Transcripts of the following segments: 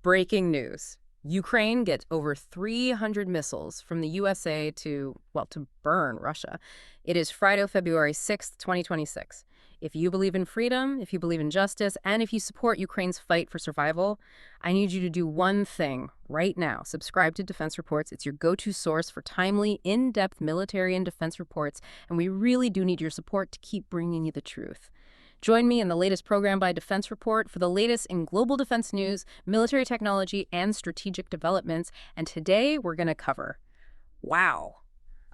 Breaking news. Ukraine gets over 300 missiles from the USA to burn Russia. It is Friday, February 6th, 2026. If you believe in freedom, if you believe in justice, and if you support Ukraine's fight for survival, I need you to do one thing right now. Subscribe to Defense Reports. It's your go-to source for timely, in-depth military and defense reports, and we really do need your support to keep bringing you the truth. Join me in the latest program by Defense Report for the latest in global defense news, military technology, and strategic developments. And today we're going to cover, wow,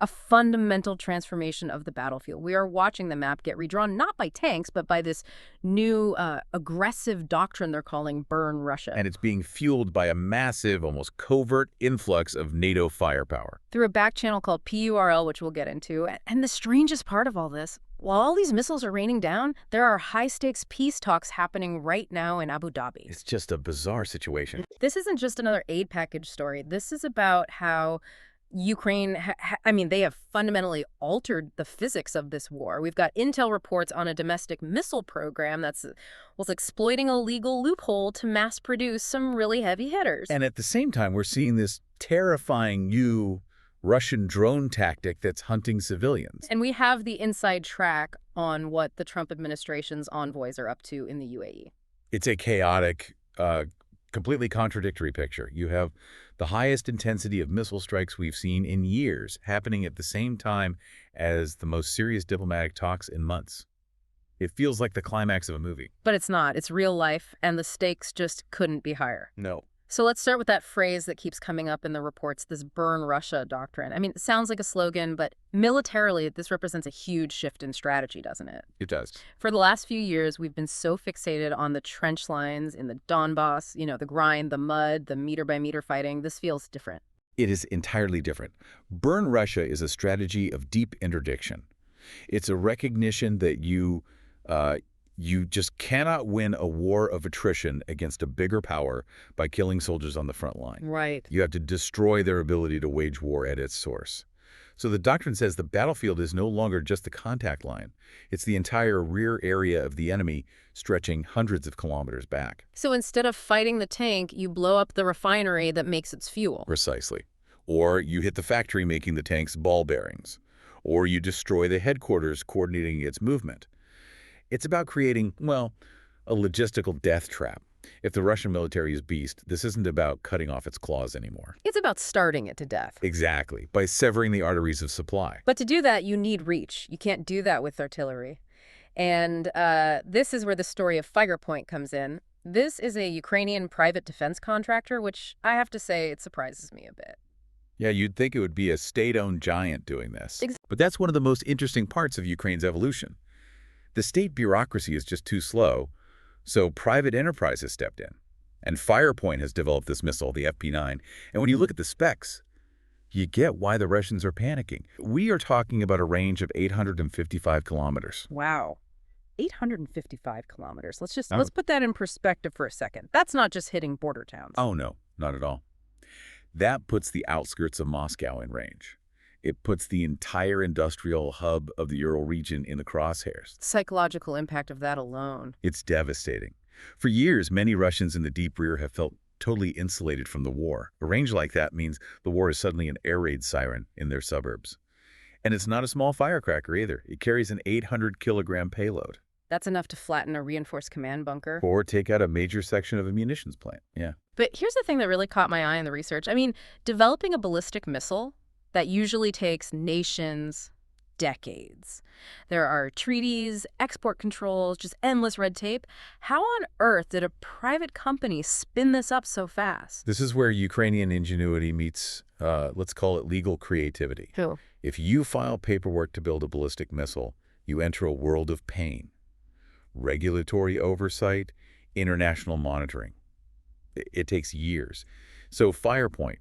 a fundamental transformation of the battlefield. We are watching the map get redrawn not by tanks, but by this new aggressive doctrine they're calling Burn Russia. And it's being fueled by a massive, almost covert influx of NATO firepower. Through a back channel called PURL, which we'll get into. And the strangest part of all this, while all these missiles are raining down, there are high-stakes peace talks happening right now in Abu Dhabi. It's just a bizarre situation. This isn't just another aid package story. This is about how Ukraine, they have fundamentally altered the physics of this war. We've got intel reports on a domestic missile program that's exploiting a legal loophole to mass produce some really heavy hitters. And at the same time, we're seeing this terrifying new Russian drone tactic that's hunting civilians. And we have the inside track on what the Trump administration's envoys are up to in the UAE. It's a chaotic, completely contradictory picture. You have the highest intensity of missile strikes we've seen in years happening at the same time as the most serious diplomatic talks in months. It feels like the climax of a movie. But it's not. It's real life, and the stakes just couldn't be higher. No. So let's start with that phrase that keeps coming up in the reports, this Burn Russia doctrine. It sounds like a slogan, but militarily, this represents a huge shift in strategy, doesn't it? It does. For the last few years, we've been so fixated on the trench lines in the Donbass, the grind, the mud, the meter-by-meter fighting. This feels different. It is entirely different. Burn Russia is a strategy of deep interdiction. It's a recognition that you just cannot win a war of attrition against a bigger power by killing soldiers on the front line. Right. You have to destroy their ability to wage war at its source. So the doctrine says the battlefield is no longer just the contact line. It's the entire rear area of the enemy stretching hundreds of kilometers back. So instead of fighting the tank, you blow up the refinery that makes its fuel. Precisely. Or you hit the factory making the tank's ball bearings. Or you destroy the headquarters coordinating its movement. It's about creating, a logistical death trap. If the Russian military is beast, this isn't about cutting off its claws anymore. It's about starving it to death. Exactly, by severing the arteries of supply. But to do that, you need reach. You can't do that with artillery. And this is where the story of Firepoint comes in. This is a Ukrainian private defense contractor, which I have to say, it surprises me a bit. Yeah, you'd think it would be a state-owned giant doing this. But that's one of the most interesting parts of Ukraine's evolution. The state bureaucracy is just too slow, so private enterprise has stepped in. And Firepoint has developed this missile, the FP9. And when you look at the specs, you get why the Russians are panicking. We are talking about a range of 855 kilometers. Wow. 855 kilometers. Let's put that in perspective for a second. That's not just hitting border towns. Oh, no, not at all. That puts the outskirts of Moscow in range. It puts the entire industrial hub of the Ural region in the crosshairs. The psychological impact of that alone. It's devastating. For years, many Russians in the deep rear have felt totally insulated from the war. A range like that means the war is suddenly an air raid siren in their suburbs. And it's not a small firecracker either. It carries an 800-kilogram payload. That's enough to flatten a reinforced command bunker. Or take out a major section of a munitions plant. Yeah. But here's the thing that really caught my eye in the research. Developing a ballistic missile, that usually takes nations decades. There are treaties, export controls, just endless red tape. How on earth did a private company spin this up so fast? This is where Ukrainian ingenuity meets, let's call it legal creativity. True. If you file paperwork to build a ballistic missile, you enter a world of pain. Regulatory oversight, international monitoring. It takes years. So Firepoint,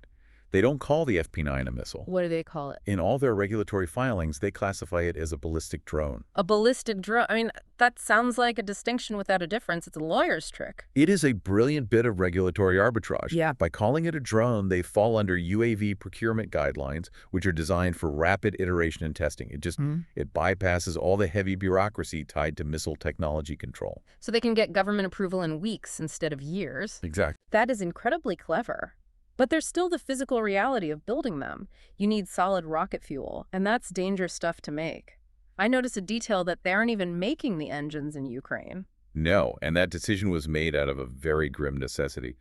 They don't call the FP9 a missile. What do they call it? In all their regulatory filings, they classify it as a ballistic drone. A ballistic drone? I mean, that sounds like a distinction without a difference. It's a lawyer's trick. It is a brilliant bit of regulatory arbitrage. Yeah. By calling it a drone, they fall under UAV procurement guidelines, which are designed for rapid iteration and testing. It bypasses all the heavy bureaucracy tied to missile technology control. So they can get government approval in weeks instead of years. Exactly. That is incredibly clever. But there's still the physical reality of building them. You need solid rocket fuel, and that's dangerous stuff to make. I noticed a detail that they aren't even making the engines in Ukraine. No, and that decision was made out of a very grim necessity.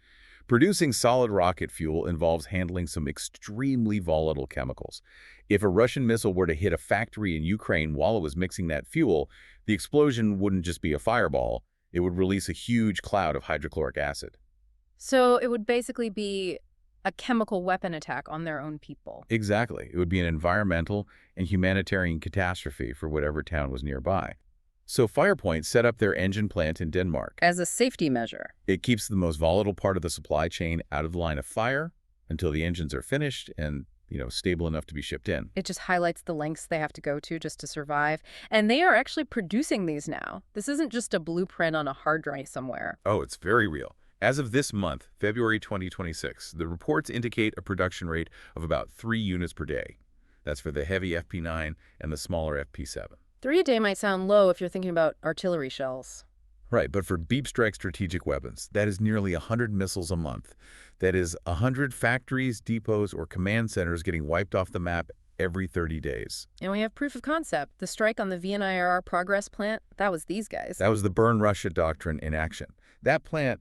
Producing solid rocket fuel involves handling some extremely volatile chemicals. If a Russian missile were to hit a factory in Ukraine while it was mixing that fuel, the explosion wouldn't just be a fireball. It would release a huge cloud of hydrochloric acid. So it would basically be a chemical weapon attack on their own people. Exactly. It would be an environmental and humanitarian catastrophe for whatever town was nearby. So Firepoint set up their engine plant in Denmark. As a safety measure. It keeps the most volatile part of the supply chain out of the line of fire until the engines are finished and, stable enough to be shipped in. It just highlights the lengths they have to go to just to survive. And they are actually producing these now. This isn't just a blueprint on a hard drive somewhere. Oh, it's very real. As of this month, February 2026, the reports indicate a production rate of about 3 units per day. That's for the heavy FP9 and the smaller FP7. 3 a day might sound low if you're thinking about artillery shells. Right, but for deep strike strategic weapons, that is nearly 100 missiles a month. That is 100 factories, depots, or command centers getting wiped off the map every 30 days. And we have proof of concept. The strike on the VNIR Progress plant, that was these guys. That was the Burn Russia doctrine in action. That plant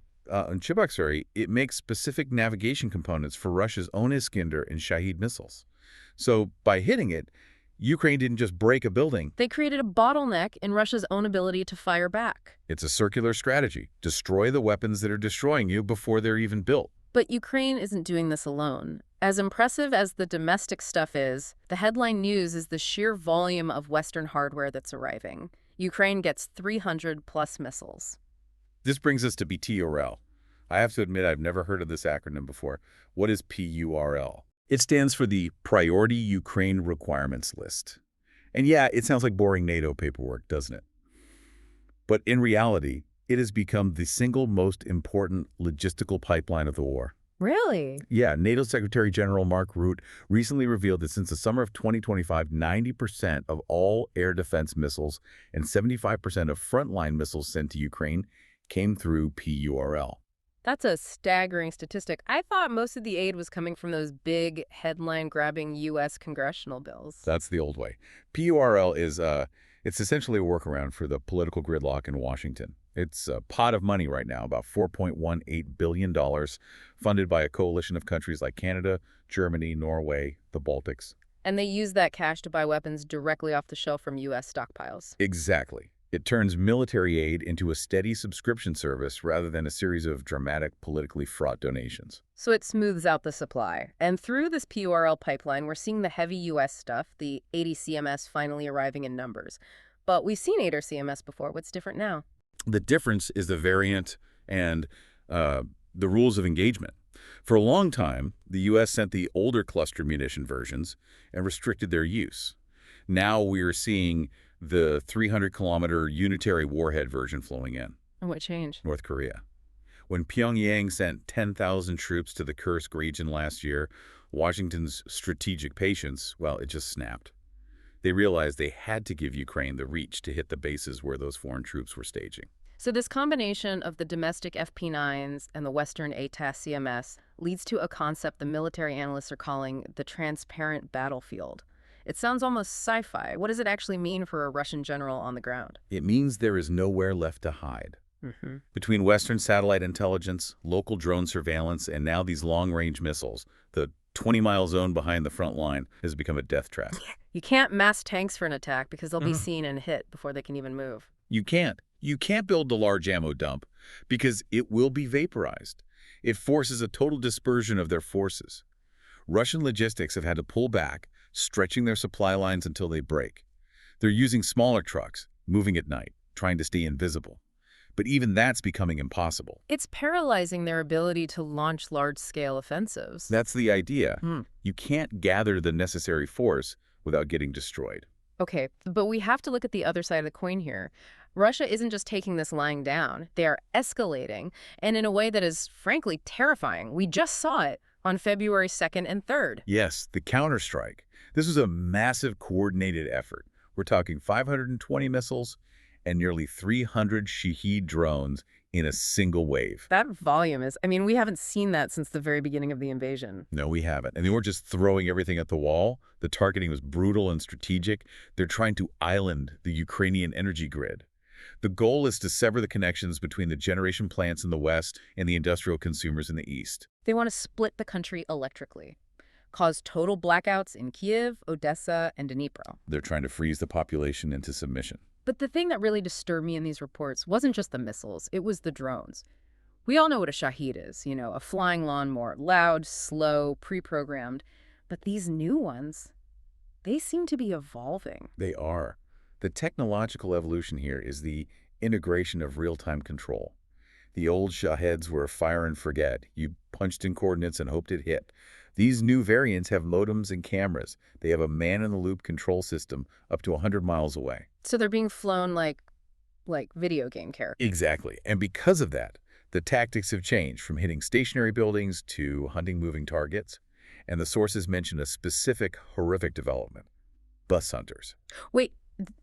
in Cheboksary, it makes specific navigation components for Russia's own Iskander and Shahed missiles. So by hitting it, Ukraine didn't just break a building. They created a bottleneck in Russia's own ability to fire back. It's a circular strategy. Destroy the weapons that are destroying you before they're even built. But Ukraine isn't doing this alone. As impressive as the domestic stuff is, the headline news is the sheer volume of Western hardware that's arriving. Ukraine gets 300-plus missiles. This brings us to PURL. I have to admit I've never heard of this acronym before. What is PURL? It stands for the Priority Ukraine Requirements List. And yeah, it sounds like boring NATO paperwork, doesn't it? But in reality, it has become the single most important logistical pipeline of the war. Really? Yeah, NATO Secretary General Mark Rutte recently revealed that since the summer of 2025, 90% of all air defense missiles and 75% of frontline missiles sent to Ukraine came through PURL. That's a staggering statistic. I thought most of the aid was coming from those big headline-grabbing U.S. congressional bills. That's the old way. PURL is it's essentially a workaround for the political gridlock in Washington. It's a pot of money right now, about $4.18 billion, funded by a coalition of countries like Canada, Germany, Norway, the Baltics. And they use that cash to buy weapons directly off the shelf from U.S. stockpiles. Exactly. It turns military aid into a steady subscription service rather than a series of dramatic, politically fraught donations. So it smooths out the supply. And through this PURL pipeline, we're seeing the heavy U.S. stuff, the 80 CMS finally arriving in numbers. But we've seen 80 CMS before. What's different now? The difference is the variant and the rules of engagement. For a long time, the U.S. sent the older cluster munition versions and restricted their use. Now we are seeing the 300-kilometer unitary warhead version flowing in. And what changed? North Korea. When Pyongyang sent 10,000 troops to the Kursk region last year, Washington's strategic patience, well, it just snapped. They realized they had to give Ukraine the reach to hit the bases where those foreign troops were staging. So this combination of the domestic FP9s and the Western ATAS CMS leads to a concept the military analysts are calling the transparent battlefield. It sounds almost sci-fi. What does it actually mean for a Russian general on the ground? It means there is nowhere left to hide. Between Western satellite intelligence, local drone surveillance, and now these long-range missiles, the 20-mile zone behind the front line has become a death trap. You can't mass tanks for an attack because they'll be seen and hit before they can even move. You can't. You can't build the large ammo dump because it will be vaporized. It forces a total dispersion of their forces. Russian logistics have had to pull back, stretching their supply lines until they break. They're using smaller trucks, moving at night, trying to stay invisible. but even that's becoming impossible. It's paralyzing their ability to launch large-scale offensives. That's the idea. You can't gather the necessary force without getting destroyed. Okay, but we have to look at the other side of the coin here. Russia isn't just taking this lying down. They are escalating, and in a way that is, frankly, terrifying. We just saw it on February 2nd and 3rd. Yes, the counterstrike. This was a massive coordinated effort. We're talking 520 missiles and nearly 300 Shahed drones in a single wave. That volume is, we haven't seen that since the very beginning of the invasion. No, we haven't. And they weren't just throwing everything at the wall. The targeting was brutal and strategic. They're trying to island the Ukrainian energy grid. The goal is to sever the connections between the generation plants in the west and the industrial consumers in the east. They want to split the country electrically, cause total blackouts in Kyiv, Odessa, and Dnipro. They're trying to freeze the population into submission. But the thing that really disturbed me in these reports wasn't just the missiles, it was the drones. We all know what a Shahed is, a flying lawnmower, loud, slow, pre-programmed. But these new ones, they seem to be evolving. They are. The technological evolution here is the integration of real-time control. The old Shaheds were fire and forget. You punched in coordinates and hoped it hit. These new variants have modems and cameras. They have a man-in-the-loop control system up to 100 miles away. So they're being flown like video game characters. Exactly. And because of that, the tactics have changed from hitting stationary buildings to hunting moving targets. And the sources mention a specific horrific development: bus hunters. Wait,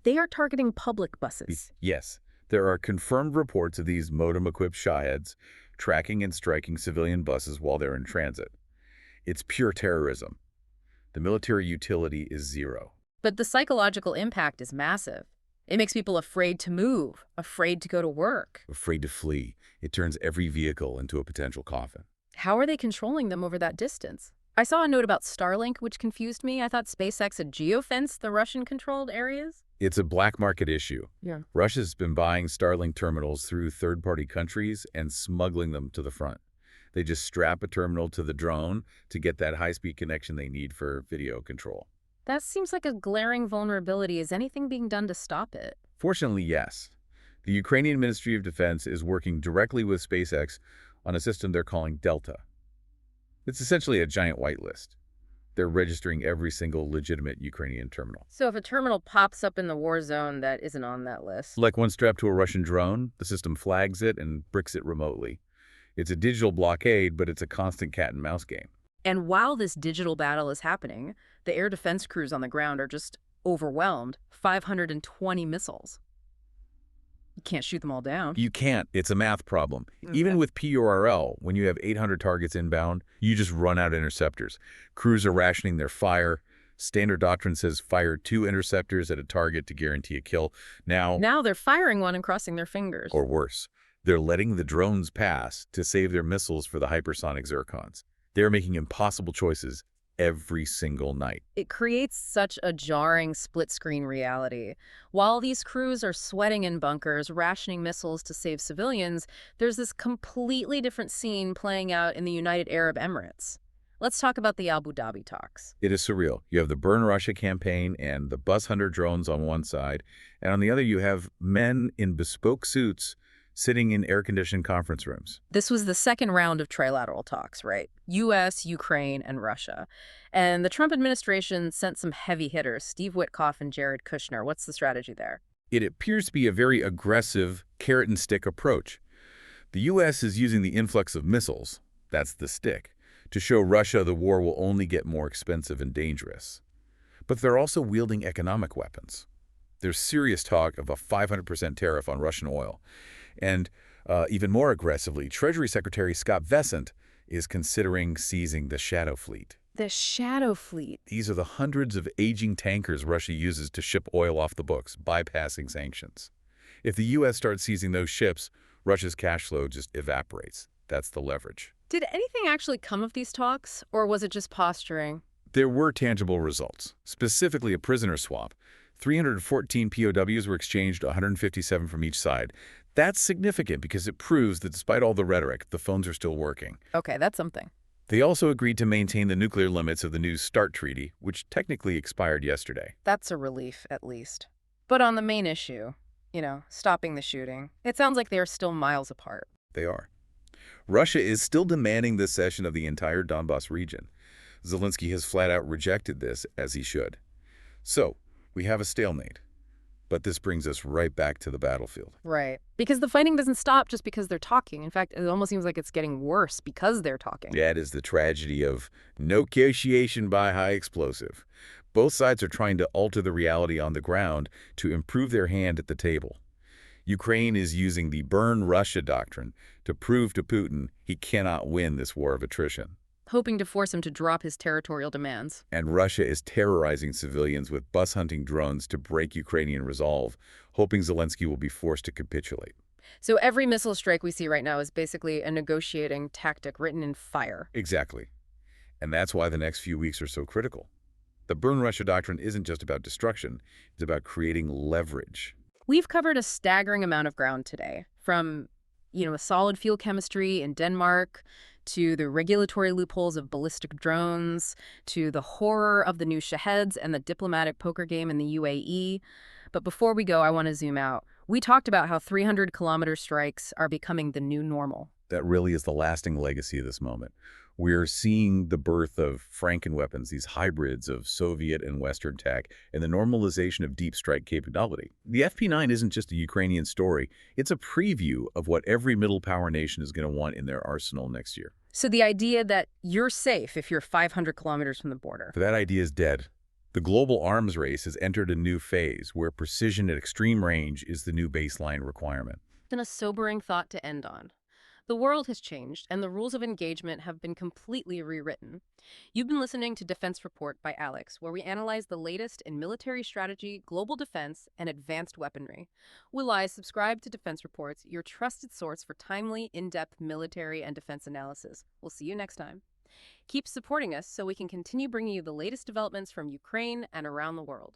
they are targeting public buses? Yes. There are confirmed reports of these modem-equipped Shaheds tracking and striking civilian buses while they're in transit. It's pure terrorism. The military utility is zero. But the psychological impact is massive. It makes people afraid to move, afraid to go to work. Afraid to flee. It turns every vehicle into a potential coffin. How are they controlling them over that distance? I saw a note about Starlink, which confused me. I thought SpaceX had geofenced the Russian-controlled areas. It's a black market issue. Yeah. Russia's been buying Starlink terminals through third-party countries and smuggling them to the front. They just strap a terminal to the drone to get that high-speed connection they need for video control. That seems like a glaring vulnerability. Is anything being done to stop it? Fortunately, yes. The Ukrainian Ministry of Defense is working directly with SpaceX on a system they're calling Delta. It's essentially a giant whitelist. They're registering every single legitimate Ukrainian terminal. So if a terminal pops up in the war zone that isn't on that list? Like one strapped to a Russian drone, the system flags it and bricks it remotely. It's a digital blockade, but it's a constant cat-and-mouse game. And while this digital battle is happening, the air defense crews on the ground are just overwhelmed. 520 missiles. You can't shoot them all down. You can't. It's a math problem. Even with PURL, when you have 800 targets inbound, you just run out interceptors. Crews are rationing their fire. Standard doctrine says fire 2 interceptors at a target to guarantee a kill. Now they're firing one and crossing their fingers. Or worse, they're letting the drones pass to save their missiles for the hypersonic zircons. They're making impossible choices every single night. It creates such a jarring split-screen reality. While these crews are sweating in bunkers, rationing missiles to save civilians, there's this completely different scene playing out in the United Arab Emirates. Let's talk about the Abu Dhabi talks. It is surreal. You have the Burn Russia campaign and the bus hunter drones on one side, and on the other you have men in bespoke suits sitting in air-conditioned conference rooms. This was the second round of trilateral talks, right? U.S., Ukraine, and Russia. And the Trump administration sent some heavy hitters, Steve Witkoff and Jared Kushner. What's the strategy there? It appears to be a very aggressive carrot-and-stick approach. The U.S. is using the influx of missiles, that's the stick, to show Russia the war will only get more expensive and dangerous. But they're also wielding economic weapons. There's serious talk of a 500% tariff on Russian oil. And even more aggressively, Treasury Secretary Scott Bessent is considering seizing the Shadow Fleet. The Shadow Fleet. These are the hundreds of aging tankers Russia uses to ship oil off the books, bypassing sanctions. If the U.S. starts seizing those ships, Russia's cash flow just evaporates. That's the leverage. Did anything actually come of these talks, or was it just posturing? There were tangible results, specifically a prisoner swap. 314 POWs were exchanged, 157 from each side. That's significant because it proves that despite all the rhetoric, the phones are still working. Okay, that's something. They also agreed to maintain the nuclear limits of the New START treaty, which technically expired yesterday. That's a relief, at least. But on the main issue, stopping the shooting. It sounds like they're still miles apart. They are. Russia is still demanding the cession of the entire Donbas region. Zelensky has flat out rejected this, as he should. So, we have a stalemate. But this brings us right back to the battlefield. Right. Because the fighting doesn't stop just because they're talking. In fact, it almost seems like it's getting worse because they're talking. That is the tragedy of negotiation by high explosive. Both sides are trying to alter the reality on the ground to improve their hand at the table. Ukraine is using the burn Russia doctrine to prove to Putin he cannot win this war of attrition. Hoping to force him to drop his territorial demands. And Russia is terrorizing civilians with bus-hunting drones to break Ukrainian resolve, hoping Zelensky will be forced to capitulate. So every missile strike we see right now is basically a negotiating tactic written in fire. Exactly. And that's why the next few weeks are so critical. The burn Russia doctrine isn't just about destruction, it's about creating leverage. We've covered a staggering amount of ground today, from, a solid fuel chemistry in Denmark, to the regulatory loopholes of ballistic drones, to the horror of the new Shaheds and the diplomatic poker game in the UAE. But before we go, I want to zoom out. We talked about how 300-kilometer strikes are becoming the new normal. That really is the lasting legacy of this moment. We're seeing the birth of Franken-weapons, these hybrids of Soviet and Western tech, and the normalization of deep strike capability. The FP9 isn't just a Ukrainian story. It's a preview of what every middle power nation is going to want in their arsenal next year. So the idea that you're safe if you're 500 kilometers from the border. That idea is dead. The global arms race has entered a new phase where precision at extreme range is the new baseline requirement. Then a sobering thought to end on. The world has changed, and the rules of engagement have been completely rewritten. You've been listening to Defense Report by Alex, where we analyze the latest in military strategy, global defense, and advanced weaponry. Will I subscribe to Defense Reports, your trusted source for timely, in-depth military and defense analysis. We'll see you next time. Keep supporting us so we can continue bringing you the latest developments from Ukraine and around the world.